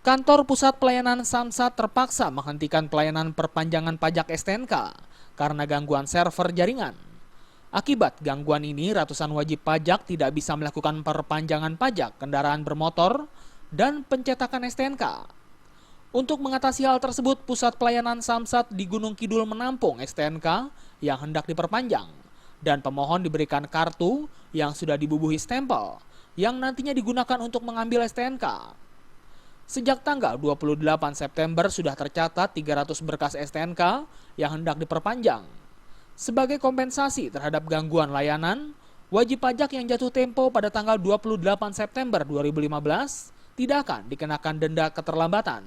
Kantor Pusat Pelayanan Samsat terpaksa menghentikan pelayanan perpanjangan pajak STNK karena gangguan server jaringan. Akibat gangguan ini, ratusan wajib pajak tidak bisa melakukan perpanjangan pajak kendaraan bermotor dan pencetakan STNK. Untuk mengatasi hal tersebut, Pusat Pelayanan Samsat di Gunung Kidul menampung STNK yang hendak diperpanjang dan pemohon diberikan kartu yang sudah dibubuhi stempel yang nantinya digunakan untuk mengambil STNK. Sejak tanggal 28 September sudah tercatat 300 berkas STNK yang hendak diperpanjang. Sebagai kompensasi terhadap gangguan layanan, wajib pajak yang jatuh tempo pada tanggal 28 September 2015 tidak akan dikenakan denda keterlambatan.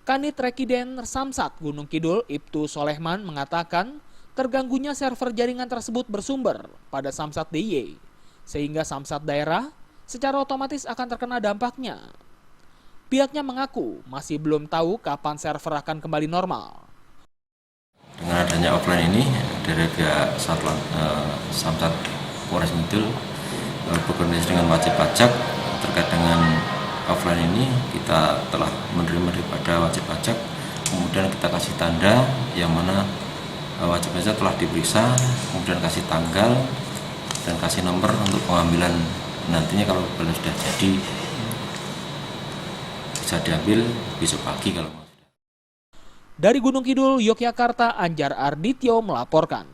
Kanit Rekiden Samsat Gunung Kidul, Ibtu Solehman mengatakan terganggunya server jaringan tersebut bersumber pada Samsat DIY, sehingga Samsat daerah secara otomatis akan terkena dampaknya. Pihaknya mengaku masih belum tahu kapan server akan kembali normal. Dengan adanya offline ini, dari pihak Samsat Polres Kidul berkoordinasi dengan wajib pajak terkait dengan offline ini. Kita telah menerima daripada wajib pajak, kemudian kita kasih tanda yang mana wajib pajak telah diperiksa, kemudian kasih tanggal dan kasih nomor untuk pengambilan. Nantinya kalau sudah jadi bisa diambil besok pagi kalau mau. Dari Gunung Kidul, Yogyakarta, Anjar Ardityo melaporkan.